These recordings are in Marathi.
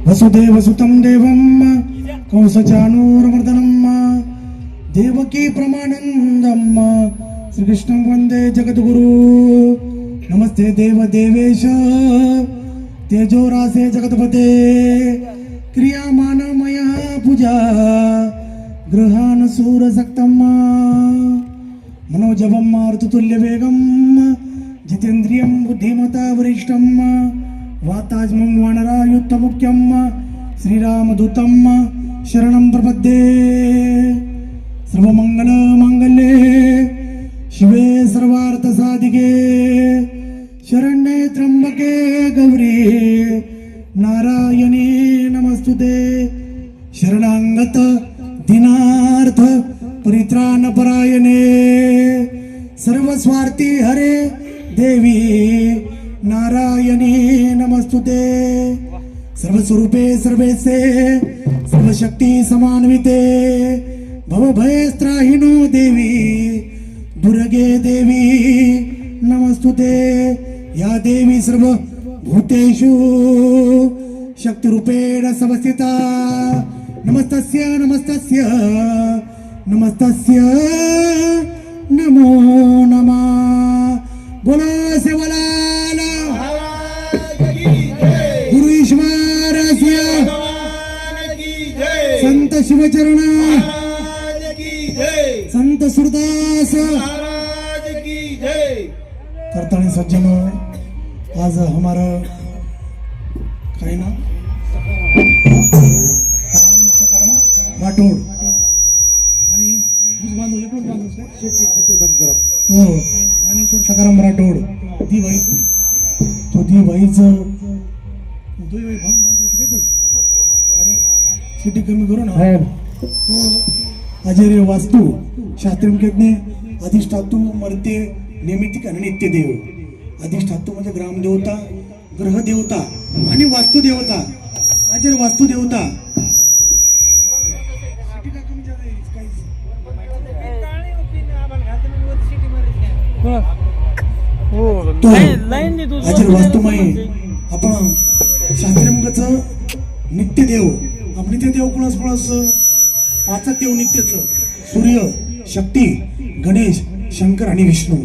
वसुदेवसुतं देवं कंसचाणूरमर्दनं देवकी प्रमानन्दं श्रीकृष्णं वन्दे जगद्गुरु। नमस्ते देव देवेश तेजोरासे जगतपते क्रियामानमया पूजा गृहान सूरसक्तं मनोजवं मारुततुल्यवेगं जितेन्द्रियं बुद्धिमता वरिष्ठं वातात्मं वानरायुक्तमुख्यं श्रीरामदूतं शरणं प्रपद्ये। सर्वमङ्गलमाङ्गल्ये शिवे सर्वार्थसाधिके शरण्ये त्र्यम्बके गौरी नारायणी नमस्तुते। शरणागत दीनार्थ परित्राणपरायणे सर्वस्वार्थी हरे देवी नारायणी नमस्तुते। सर्वस्वरूपे सर्वेसे सर्वशक्ती समान्विते भवभयस्त्राहिनो देवी दुर्गे देवी नमस्तुते। या देवी सर्व भूतेषु शक्तिरूपेण संस्थिता नमस्तस्य नमस्तस्य नमस्तस्य नमो नमः। बोलो सेवालाल गुरु ईश्वरस्य संत शिवचरण संत सुरदास करताणी सज्जनो। आज हमारा काय ना राठोड आणि बांधू एकच बांधूस काय शेती बंद करा हो आणि सकाराम राठोड ती वाईच तो ती वाईच तो वाई भान बांधते काय बस अरे शेती कमी करू ना तो अजय वास्तू शास्त्रज्ञ अधिष्ठातू मर्त्य निमित्तिक आणि नित्य देव। अधिष्ठातू म्हणजे ग्रामदेवता ग्रहदेवता आणि वास्तुदेवता अजय वास्तुदेवता। अजर वास्तुमय आपण शास्त्रज्ञ नित्य देव आपण नित्य देव कोणास पाच देव नित्यच सूर्य शक्ती गणेश शंकर आणि विष्णू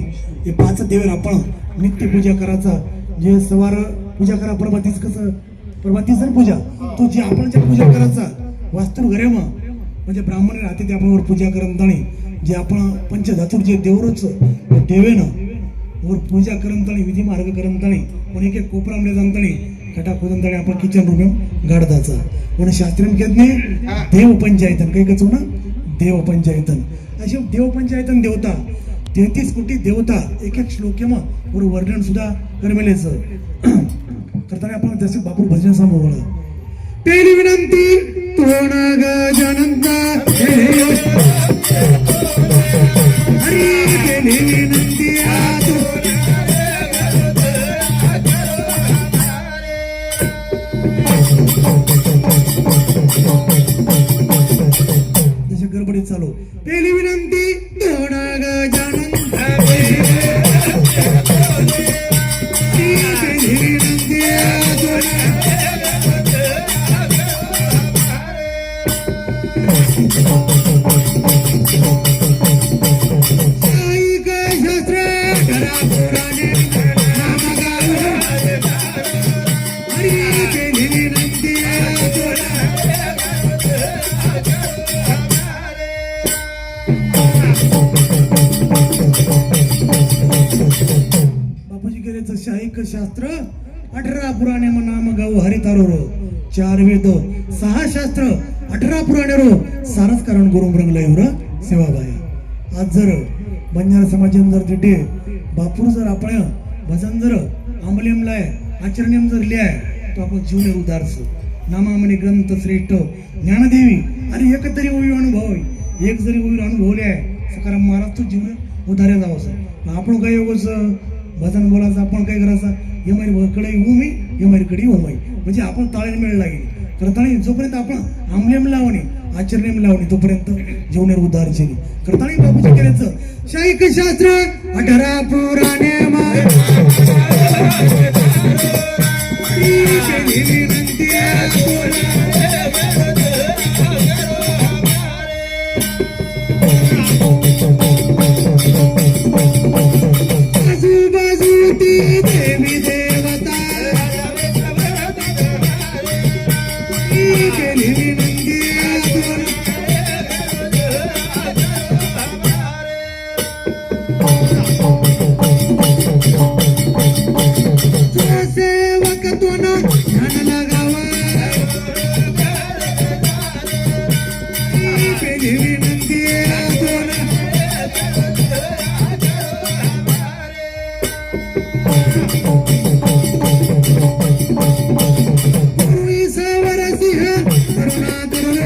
हे पाच देव आपण नित्य पूजा करायचा। जे सवार पूजा करा प्रभातीच कसं प्रभाती सर पूजा तो जे आपण जे पूजा करायचा वास्तू घरे म्हणजे ब्राह्मण राहते ते आपण पूजा करताना जे आपण पंचधातुर जे देवरच देवेनं वर पूजा करताना विधी मार्ग करताना पण एक एक कोपरामध्ये जाणताना खटा खोदताना आपण किचन रूम गाडदाचा पण शास्त्रज्ञ देव पंचायतन काही कचू ना देव पंचायतन असे देव पंचायतन देवता 33 कोटी देवता एक एक श्लोकेमा वर वर्णन सुद्धा करमेलेच करताना आपण जसे बापू भजन समोर पहिली विनंती तोण गजानंदा हरी पहिली विनंती जसे गडबडीत चालू पहिली विनंती तोण गजानंदा बापूजी केलेचं शाहीक शास्त्र 18 पुराणे नाम गाऊ हरितारो 4 वेद 6 शास्त्र 18 पुराणे रो सारच कारण गुरु रंगलाय सेवाबाई। आज जर बंजारा समाजन जर तिथे बापूर जर आपण भजन जर आंबलेम लाय आचरणेम जर लिहाय तो आपण जीवन उदारस नामामणी ग्रंथ श्रेष्ठ ज्ञानदेवी आणि एक तरी ओवी अनुभव एक जरी ओवी अनुभवले आहे सकाराम महाराज तो जीवन उदारे जावं आपण काय योगच भजन बोलायचं आपण काय करायचं कडे उमी कडे उमाई म्हणजे आपण ताळेल मेळ लागेल करताना जोपर्यंत आपण आमलेम लावणे आचरणेम लावणे तोपर्यंत जीवनेर उद्धार केली करताना बापूजी करायचं शाहीक शास्त्र 18 पुराणे आजूबाजूती देवी देवता केली विनंती आतून सेवक तुन ध्यान लगावा केली विनंती आतून ईश्वर सिंह करुणा करुण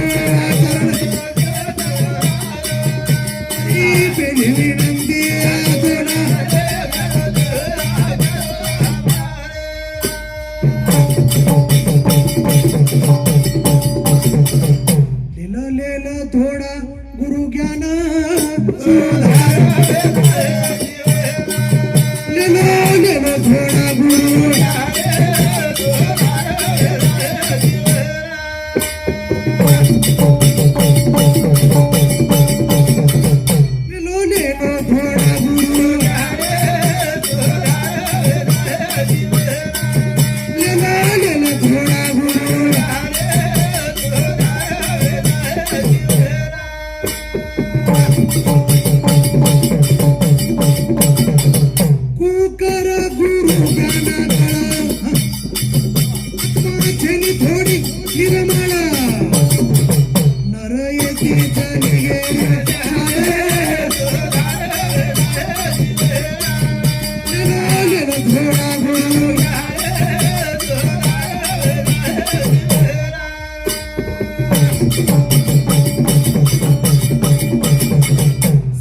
पेली विनंती आतून लेलं थोडा गुरु ज्ञान लेलं थोडा गुरु लेलो थोडा गुरु लेलो थोडा गुरु कुकर गुरु ज्ञान माझी थोडी निर्मळ नर येती चलिये थोडा गुरु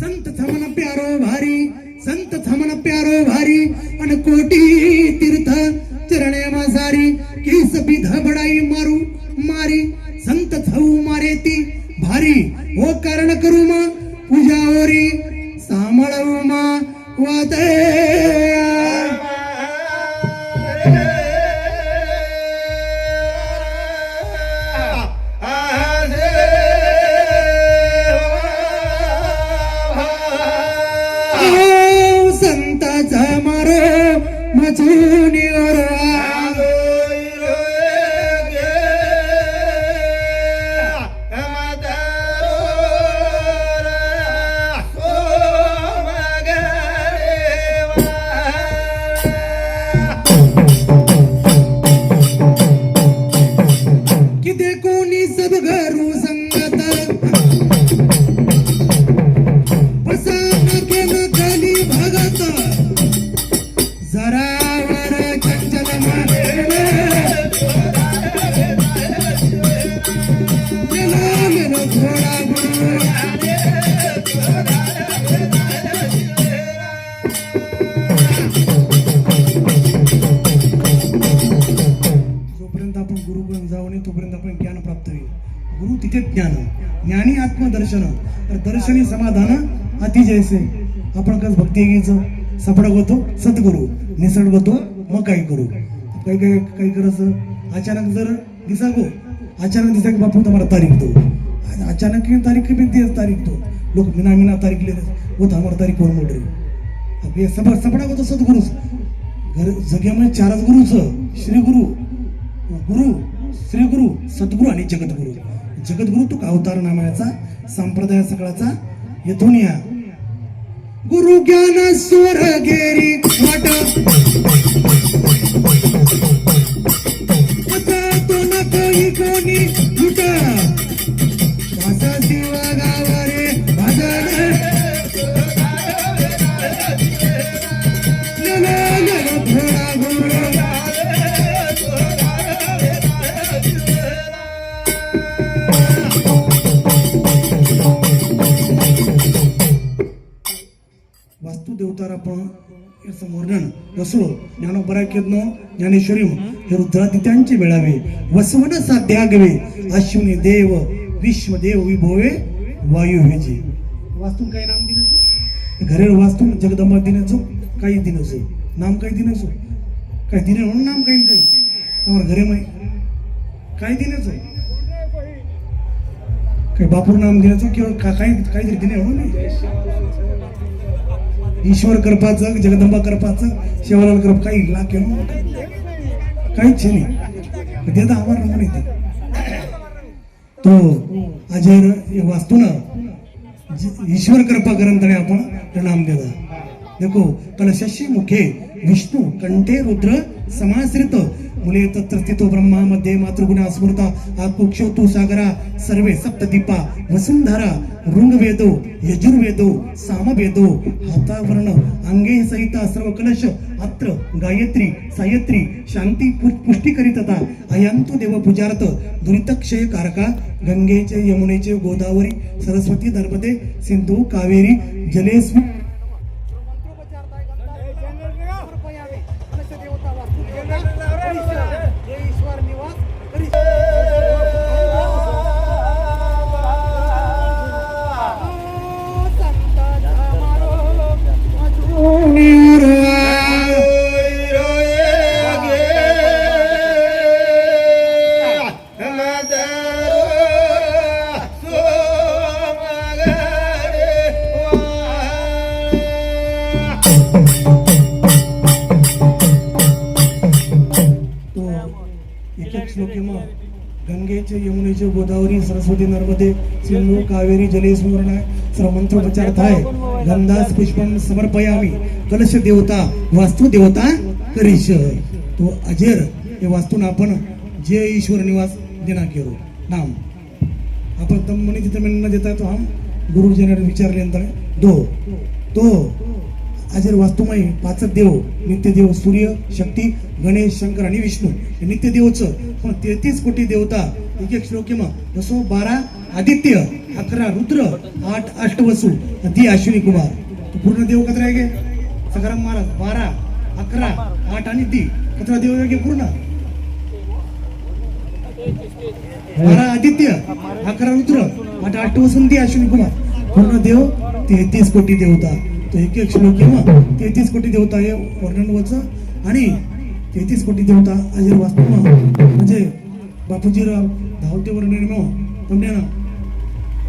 संत थमन प्यारो भारी संत थमन प्यारो भारी अन कोटी तीर्थ चरणे मासारी किस बिध बडाई मारू मारी संत थऊ मारे ती भारी ओ कारण करू मा पूजा ओरी सांभाळू मा वादे संताचा मारो मचुनीवर किती कोणी सद्गुरु संगत खाली भगत जरावर चंचल लेलो थोडा गुरु जोपर्यंत आपण गुरुकडून जाऊ नये तोपर्यंत आपण ज्ञान प्राप्त होईल. गुरु तिथे ज्ञान ज्ञानी आत्मदर्शन तर दर्शनी समाधान अति जैसे आपण कस भक्ती घ्यायचं सपडक होतो सद्गुरु निसर्ग होतो मग काही करू काही काही काही करायचं अचानक जर दिसागो अचानक दिसा की बापू तुम्हाला तारीख दो अचानक की तारीख भी दिवस तारीख दो लोक मिना तारीख ले वो हमारा तारीख कोण मोड रे अब ये सपडक होतो सद्गुरु घर जग्यामध्ये चारच गुरुच श्री गुरु गुरु श्री गुरु सद्गुरु आणि जगद्गुरु जगद्गुरु तो अवतार नामाचा संप्रदाय सगळाचा येथून या गुरु ज्ञान स्वर गेरी वाट आता तो न काही कोणी लुट वासा शिवा गावारे भजन लेलो थोडा गुरु वास्तु देवतार आपण वर्णन रसलो ज्ञानोपराकेतनो ज्ञानेश्वरी हे रुद्रादित्यांचे बेळावे वसवन साध्यागवे अश्विनी देव विश्वदेव विभोवे वायू हेजे वास्तु काय नाम दिनचो घरे वास्तु जगदंबा दिनचो काही दिनचो नाम काही दिनचो काही दिने म्हणून नाम काही काही आम्हाला घरे मै काही दिनचो काही बापूर नाम द्यायचं किंवा काहीतरी दिले हो नाही. ईश्वर कृपाचं, जगदंबा कृपाचं, शिवलाल कृपा काही लाख काहीच नाही. त्याचा आभार म्हणते तो अजर वास्तू ना ईश्वर कृपा करंतणे आपण प्रणाम देता. देखो कलशस्य मुखे विष्णू कंठे रुद्र समाश्रित मुले तत्स्थितो ब्रह्मा मध्ये मातृगुणा स्मृता आकुक्षोतु सागरा सर्वे सप्तदीपा वसुंधरा ऋग्वेदो यजुर्वेदो सामवेदो हातावर्ण अंगे सहित सर्व कलश अत्र गायत्री सायत्री शांती पुष्टी करीतता अयांतो देव पूजार्थ दुरितक्षय कारका गंगेचे यमुनेचे गोदावरी सरस्वती नर्मदे सिंधू कावेरी जलेस्वी गंगेचे यमुनेचे गोदावरी सरस्वती नर्मदे सिंधू कावेरी जले स्मरण सर्व मंत्रोपचार थाय गंधास पुष्पम समर्पयामी कलश देवता वास्तू देवता करीश. तो अजेर हे वास्तून आपण जे ईश्वर निवास देना केरो नाम आपण तम म्हणे तिथे न देता तो हम गुरुजनाने विचारल्यानंतर तो अजर वास्तुमय पाचक देव नित्यदेव सूर्य शक्ती गणेश शंकर आणि विष्णू हे नित्यदेवचं पण 33 कोटी देवता एक एक श्लोकीमा जसो 12 आदित्य 11 रुद्र 8 अष्टवसु 10 अश्विनी कुमार. तो पूर्ण देव कतरा आहे सकाराम महाराज 12 11 8 आणि 10 कतरा देव आहे पूर्ण 12 आदित्य 11 रुद्र 8 अष्टवसु 10 अश्विनी कुमार पूर्ण देव 33 कोटी देवता. तो एक एक श्लोक किंवा 33 कोटी देवता हे वर्णन वाच आणि 33 कोटी देवता अजर वास्तू म्हणजे बापूजीराव धावते वर्णन तुमने ना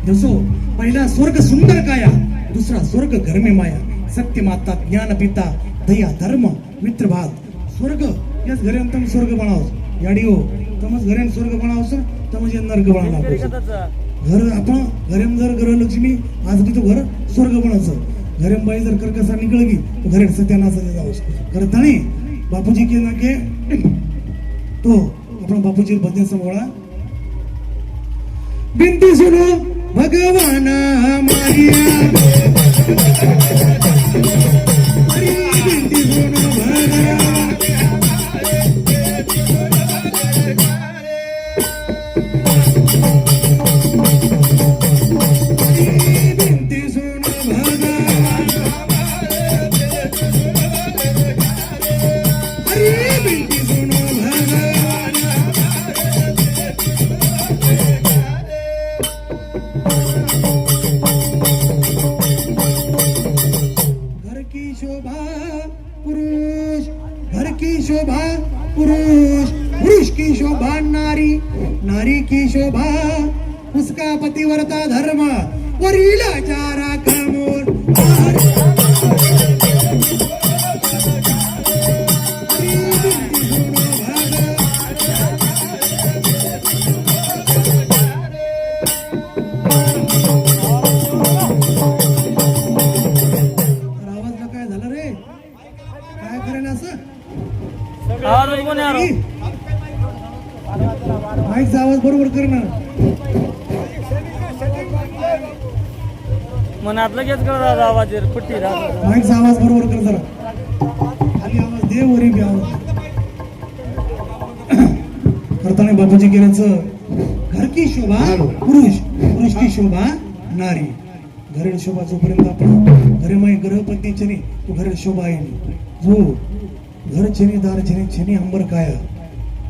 जसो पहिला स्वर्ग सुंदर काया दुसरा स्वर्ग घर में माया सत्य माता ज्ञान पिता दया धर्म मित्र भाग स्वर्ग याच घरे तम स्वर्ग बनावस याडी हो तमच घरे स्वर्ग बनावस तमच नरक बनावस. घर आपण घरेम जर गृहलक्ष्मी आज भी तो घर स्वर्ग बनावस घरे बाई जर कर्कसा निकल गई तो घरे सत्यानाश जाओस करतानी बापूजी के ना के तो आपण बापूजी भजन संभोळा बिनती सुनो भगवान मारिया बिनती सुनो भगवान पुरुष की शोभा नारी नारी की शोभा उसका पतिव्रता धर्म वरीला चारा कमोर आवाजला काय झालं रे काय करेन असं माईकचा आवाज बरोबर कर ना मनात लगेच कर आवाज कुठे माईकचा आवाज बरोबर कर जरा खाली आवाज दे वरी बी आवाज करताना बापूजी केल्याचं घर की शोभा पुरुष की शोभा नारी घरे शोभा जोपर्यंत आपण घरे माई ग्रह पत्नीचे नाही तो घरे शोभा आहे जो घर छेनी दार छेनी अंबर काया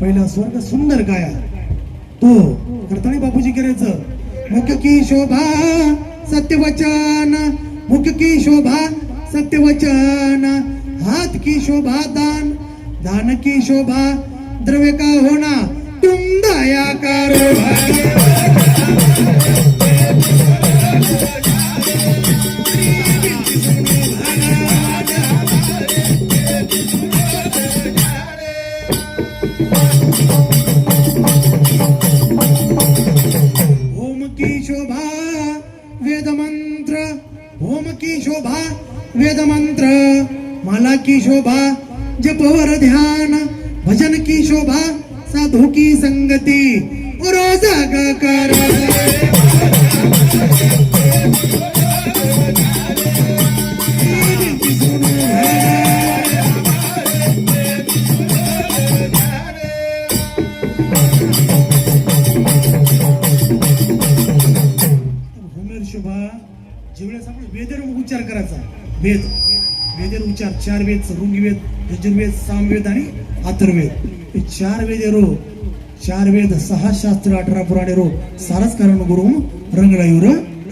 पहिला स्वर्ग सुंदर काया तो करताना बापूजी करायचं मुख की शोभा सत्यवचन मुख की शोभा सत्यवचन हाथ की शोभा दान दान की शोभा द्रव्य का होना तुम दया करो होम की शोभा वेद मंत्र, माला की शोभा जपवर ध्यान, भजन की शोभा साधू की संगती, रोज कर होमेर शोभा जेवढ्यास आपण वेदेर उच्चार करायचा, वेदेर उच्चार 4 वेद, ऋग्वेद, यजुर्वेद, सामवेद आणि अथर्ववेद. हे 4 वेद रो, 4 वेद, 6 शास्त्र, 18 पुराणे रो, सारच कारण गुरु रंगडायूर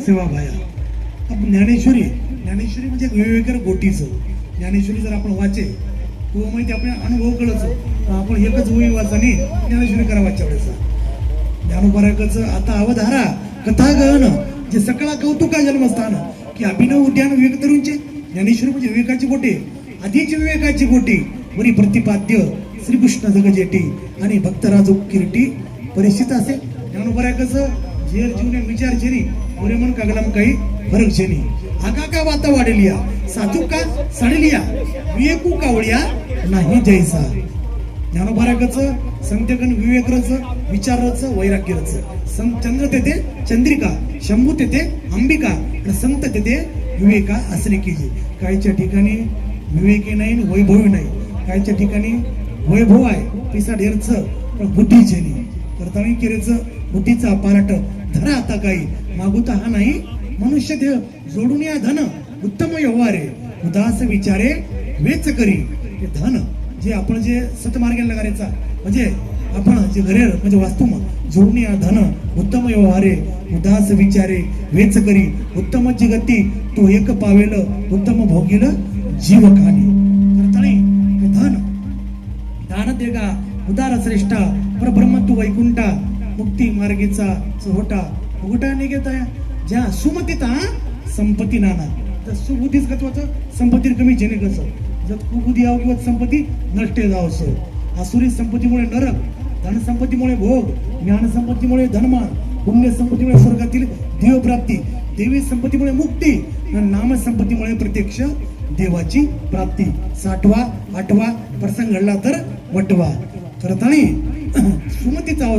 सेवा भाया. आपण ज्ञानेश्वरी म्हणजे वेगवेगळ्या गोटीचं ज्ञानेश्वरी जर आपण वाचे किंवा माहिती आपल्या अनुभव कळच, आपण एकच वही वाचाने ज्ञानेश्वरी करा वाच्या वेळेचा. ज्ञानोपारायकच आता अवधारा कथा गहन जे सकळा कौतुका जन्मस्थान की अभिनव उद्यान विवेक तरुणचे. ज्ञानेश्वरी म्हणजे विवेकाची गोटे, आधीची विवेकाची गोटी, वरी प्रतिपाद्य श्रीकृष्ण जगजेटी आणि भक्तराजू किरीटी परिस्थित असे. ज्ञानोपारायकच झेर जीवने विचार छेनी पुरे मन कागलम काही फरक छेनी. आगा का वाता वाढलिया साधू का साडलिया, विवेकू कावळिया नाही जैसा. ज्ञानोपारायकच संत्यगण विवेकरच, विचारच, वैराग्यरच. संत चंद्र तेथे चंद्रिका, शंभू तेथे अंबिका, आणि संत तेथे विवेका असणे कीजे. काहीच्या ठिकाणी विवेकी नाही, वैभवी नाही. काहीच्या ठिकाणी वैभव आहे पिसा ढेरच पण बुद्धीचे नाही. करताळी केरेच बुद्धीचा पाराट धरा आता काही मागुता हा नाही मनुष्य देह जोडून या धन उत्तम व्यवहारे, उदास विचारे वेच करी. हे धन जे आपण जे सतमार्गाला लगायचा म्हणजे आपण जे घरे म्हणजे वास्तू जोडून या धन उत्तम व्यवहारे, उदास विचारे वेच करी. उत्तम जगती तो एक पावेल, उत्तम भोगील जीव खाणी. करताळी धन दान देगा उदार श्रेष्ठा, परब्रह्म तू वैकुंठा, मुक्ती मार्गीचा चोहटा उघटा निघेता. ज्या सुमतीता संपत्ती नाना, तर सुबुद्धीच गतवाचं संपत्ती कमी जेणे कसं जर कुबुद्धी यावं किंवा संपत्ती नष्ट जावं. आसुरी संपत्तीमुळे नरक, धन संपत्तीमुळे भोग, ज्ञान संपत्तीमुळे धनमान, पुण्य संपत्तीमुळे स्वर्गातील देवप्राप्ती, देवी संपत्तीमुळे मुक्ती, आणि नाम संपत्तीमुळे प्रत्यक्ष देवाची प्राप्ती. 6वा 8वा प्रसंग घडला तर वटवा. करताळी सुमतीचा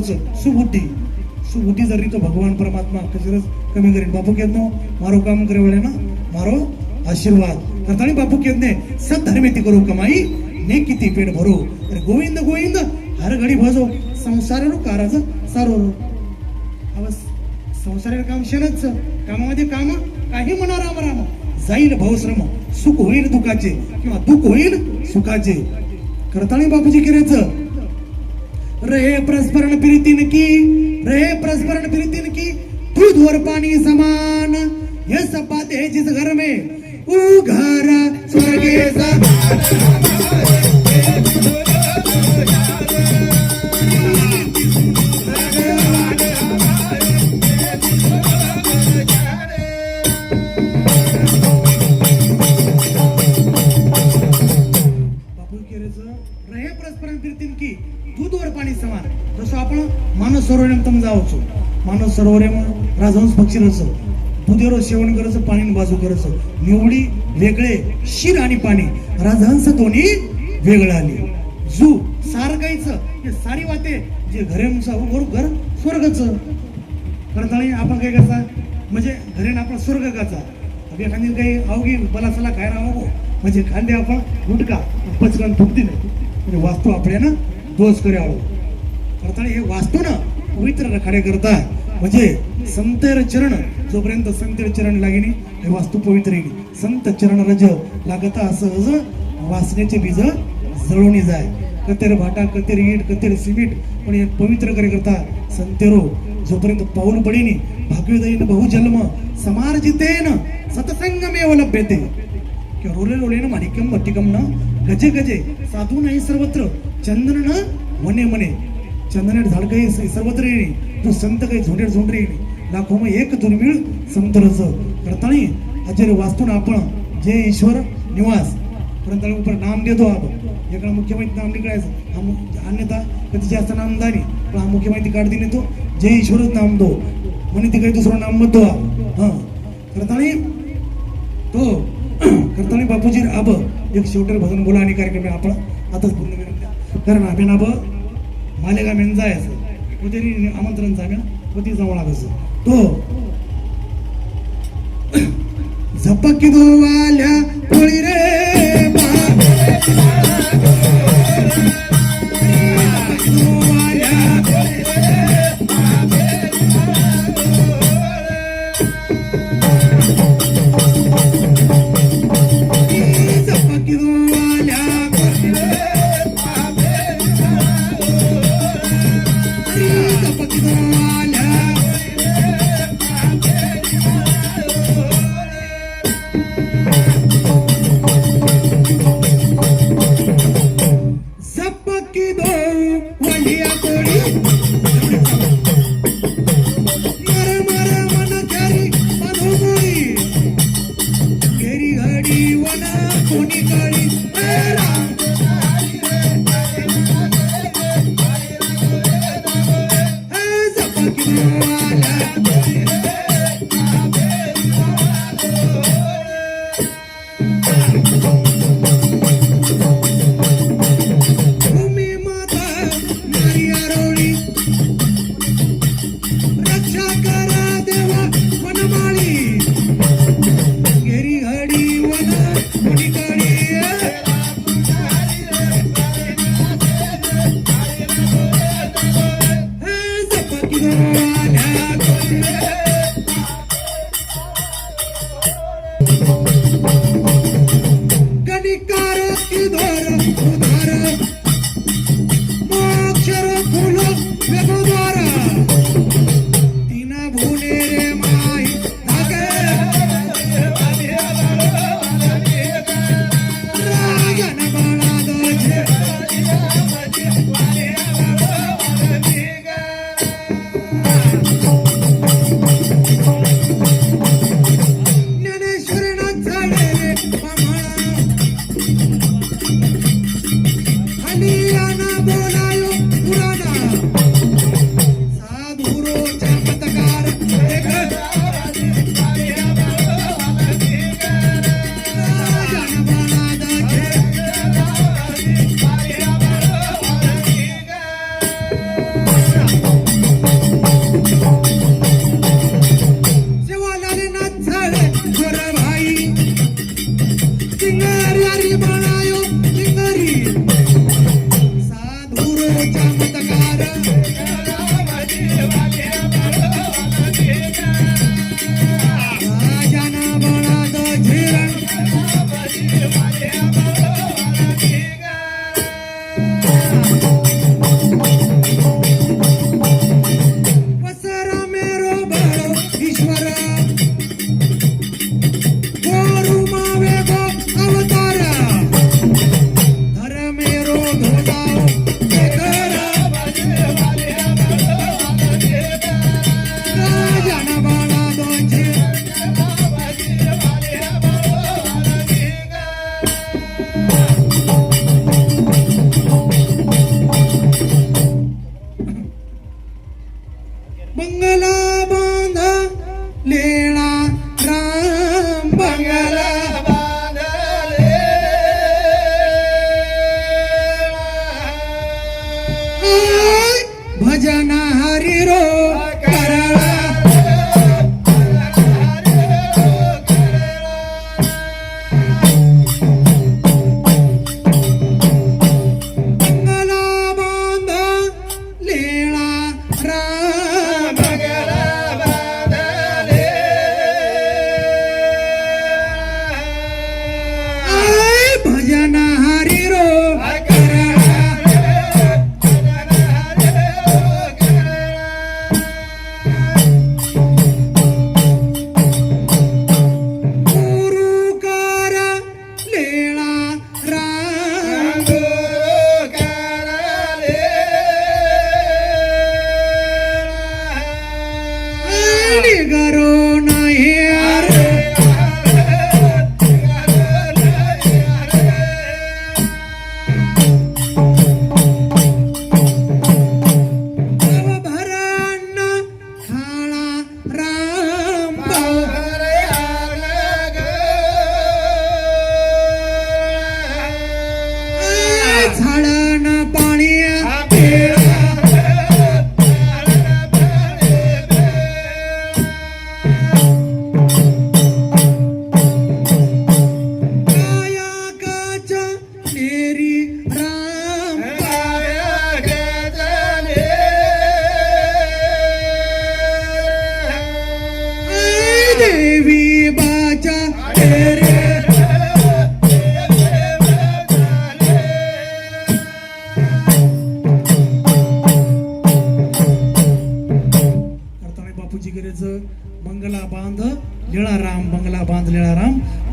सुबुद्धी जरी तो भगवान परमात्मा कशीच कमी करेन. बापू केदनो मारो काम करे वळे ना मारो आशीर्वाद. करताळी बापू केदने सद्धर्मेती करू कमाई, ने किती पेट भरो. अरे गोविंद गोविंद हर घडी भजो, संसार काराच सारो. संसार काम शेणच, कामामध्ये काम काही म्हणा राम राम. जाईल भवश्रम, सुख होईल दुःखाचे किंवा दुःख होईल सुखाचे. करताळी बापूजी केरेच रहे प्रस्फरण प्रीतीन की, रहे प्रस्फरण प्रीतीन की, दूध और पानी समान. ये सब बातें जिस घर में उघारा स्वर्गे रहे परस्परं प्रीतीन की दूध और पाणी समान. जसं आपण मानस सरोवरेम जावचो, मानस सरोवरेम राजहंस पक्षी रसो, दुधेरो सेवन करस, पाणी बाजू करस. निवडी वेगळे शिर आणि पाणी, राजहंस दोन्ही वेगळं आली. जू सार गायचं हे सारी वाते जे घरेचा घर स्वर्गच. करताळी आपण काय करता म्हणजे घरेन आपण स्वर्ग गाचा. एखादी काही अवघी बलासला खायला हवं म्हणजे खांदे आपण गुटका पचकन थुकती नाही म्हणजे वास्तू आपल्याला दोष करे आलो. करताना हे वास्तू ना पवित्र रखाडे करता म्हणजे संतेर चरण, जोपर्यंत संतेर चरण लागेनी हे वास्तू पवित्र येईल. संत चरण रज लागता सहज वासनेचे बीज जळून जाय. कतेर भाटा, कतेर ईट, कतेर सिमेंट पण हे पवित्र करे करता संतेरो जोपर्यंत पाऊल पडीनी भाग्योदयीन बहुजन्म समार्जितेन सतसंगमेव लभ्यते. रोले रोलेन माणिक्यम वट्टिकम न गजे गजे साधू नाही सर्वत्र, चंदन न वने मने. चंदनेर झाड काही सर्वत्र येणे, तो संत काही झोंडेर झोंडरे येणे. लाखो मग एक दुर्मिळ संत रस. करताळी अजर वास्तून आपण जे ईश्वर निवास परंतु ऊपर नाम देतो आपण. एका मुख्य माहिती नाम निघायचं अन्यथा कधी जास्त नाम दानी पण हा मुख्य माहिती काढ दिली तो जे ईश्वरच नाम दो म्हणे ते काही दुसरं नाम मत दो. हा करताळी नाब एक शेवटर भजन बोला आणि कार्यक्रम आपण आताच पूर्ण करून द्या कारण आपल्या नाब मालेगा मेन जायचं तो तरी आमंत्रण जागा व ती जवळ आगायचं तो झपकी दो वाल्या पोळी रे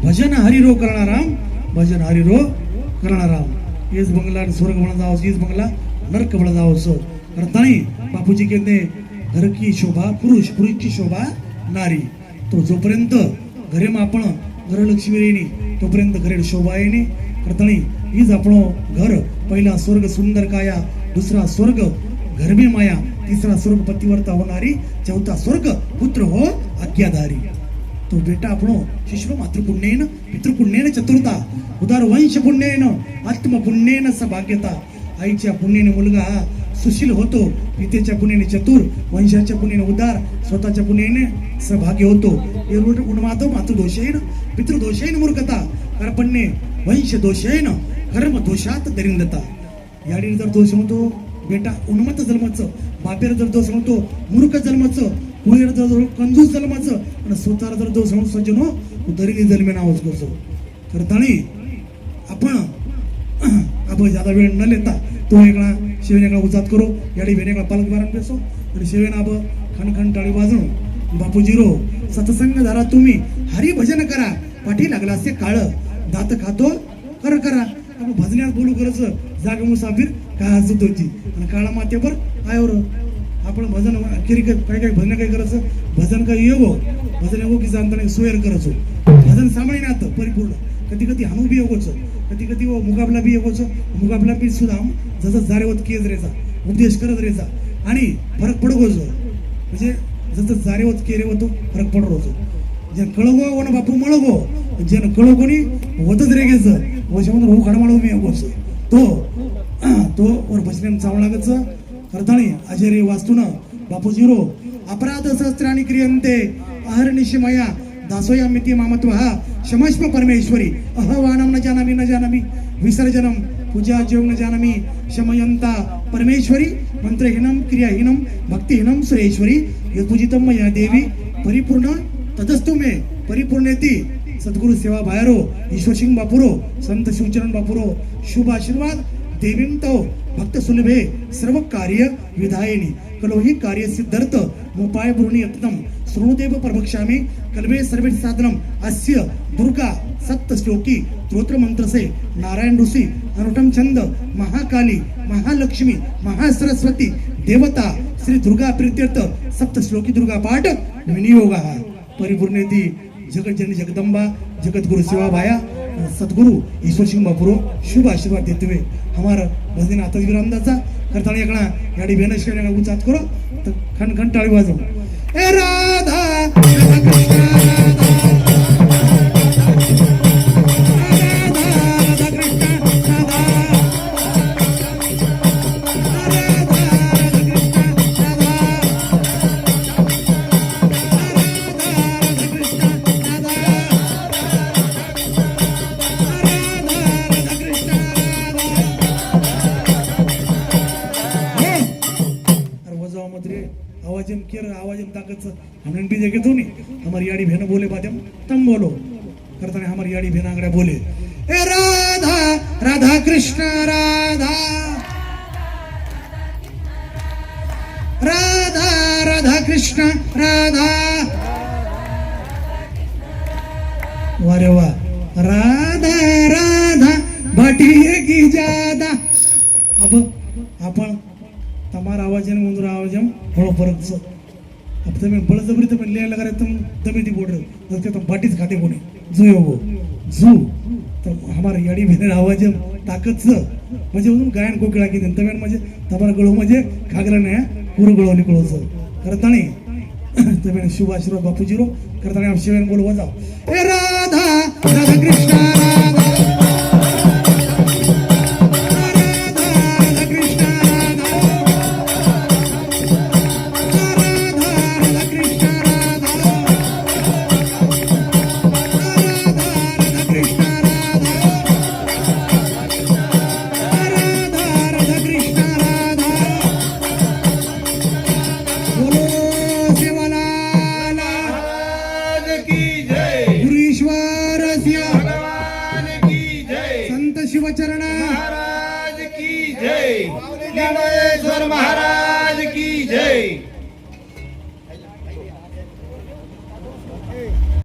भजन हरिरो करणाराम, भजन हरिरो करणाराम. येस बंगला स्वर्ग म्हणा जावस, येस बंगला नरक म्हणा जावस. करतानी बापूजी कहते घर की शोभा पुरुष, पुरुष की शोभा नारी. तो जोपर्यंत घरे में आपण घरलक्ष्मी येणी तोपर्यंत घरे शोभा येणी. करतानी हीच आपण घर पहिला स्वर्ग सुंदर काया, दुसरा स्वर्ग घर में माया, तिसरा स्वर्ग पतिवर्ता होणारी, चौथा स्वर्ग पुत्र हो आज्ञाधारी. तो बेटा आपण शिशु मातृपुण्येन पितृपुण्येन चतुर्था, उदार वंश पुण्येन आत्मपुण्येन सभाग्यता. आईच्या पुण्याने मुलगा हा सुशील होतो, पितेच्या पुण्याने चतुर, वंशाच्या पुण्याने उदार, स्वतःच्या पुण्याने सभाग्य होतो. उन्मादो मातृदोषेन पितृदोषेन मूर्खता, कर्पण्ये वंश दोषेन कर्म दोषात दरिंदता. याडी जर दोष म्हणतो बेटा उन्मत जन्माचं, बापेर जर दोष म्हणतो मूर्ख जन्माचं, कुळेर जर कंजूस जन्माचं, आणि स्वतःला जर दोष म्हणून सज्जनो दरिद्री जन्मे नावच करतो. करतानी आपण आपण ज्यादा वेळ न लेता तो एकला शिवेनेकडा उजात करो, याडी भेनेकडा पालक बारण बेसो आणि शिवेन अब खणखण टाळी वाजवून बापूजीरो सत्संग झाला तुम्ही हरी भजन करा, पाठी लागला असे काळ दात खातो कर करा. आपण भजण्यात बोलू करायचं जाग मुसाफिर काय हसत होती आणि काळा मातेवर आयोर आपण भजन केरी काय काय भजन काय करायचं, भजन काय येगो भजन येगो की जाणताना सोयर करायचो, भजन सामान्य नातं परिपूर्ण. कधी कधी हानू बी येगोच, कधी कधी वो मुकाबला बी येगोच, मुकाबला बी सुद्धा जसं जारेवत केज रेचा उपदेश करत रेचा आणि फरक पडगोच. म्हणजे जसं जारेवत केरे होतो फरक पडरोच. जे कळगो वन बापू मळगो, जे कळो कोणी होतच रे गेच वर्षामध्ये हो खडमाळो मी येगोच. तो वर बसण्यात चावं लागच. करताणी अजय वास्तून बापूजीरो अपराध सहस्त्राणी क्रियंते अहर्निशमया दासोया मिती मामत्व हा क्षमस्व परमेश्वरी अहवानम न जानामी न जानामी विसर्जनम पूजा जीव न जानामी शमयंता परमेश्वरी मंत्रहीनम क्रियाहीनम भक्तिहीनम सुरेश्वरी यपूजितम या देवी परिपूर्ण तदस्तु मे परिपूर्णेती. सद्गुरु सेवा बायरो ईश्वर सिंग बापुरो संत शिवचरण बापुरो शुभ आशीर्वाद देवींतो भक्त सुलभे सर्व कार्य विधायिनी कलोही कार्य सिद्धर्थ मोपाय ब्रुणी यत्नम श्रोदेव प्रभक्षामी कल्वे सर्वे साधनम अस्य दुर्गा सप्त श्लोकी स्तोत्र मंत्रसे नारायण ऋषी अनुटम छंद महाकाली महालक्ष्मी महासरस्वती देवता श्री दुर्गा प्रीत्यर्थ सप्त श्लोकी दुर्गा पाठ विनियोग परिपूर्णेती जगतजननी जगदंबा जगतगुरु सेवा भाया सद्गुरु ईश्वर सिंह बापुरो शुभ आशीर्वाद देते हुए हमारा भजन आता विरामदाचा करताना एकला याडी बेनश उचात करो तर खण खण टाळी वाजव. ए राधा राधा कृष्ण आवाजम केर आवाजम ताकत हमने बीजे के धुनी हमारी याडी भेन बोले बादम तम बोलो करताने हमारी याडी भेन आंगड़े बोले ए राधा राधा कृष्ण राधा राधा राधा कृष्ण राधा. वारे वा राधा राधा भाटिये की जादा. अब आपण તમારા આવાજ અને મુંદરા આવાજ એમ ઘણો ફરક છે. अब તમે બળજબરી તમે લે લગારે તમે દમેથી બોલ रहे हो तो बाटी खाते कोणी जू येगो जू तर हमारा याडी भेन आवाज एम ताकद छ म्हणजे म्हणून गायन कोकिळा की तमेन म्हणजे તમારા ગળો म्हणजे घागरा ने पूरो गळो निकळो छ. करताणी तमेन शुभ आशीर्वाद बापूजीरो करताणी आप शिवेन बोल वजाव ए राधा राधा कृष्ण राधा शिवचरण महाराज की जय, लिंगेश्वर महाराज की जय.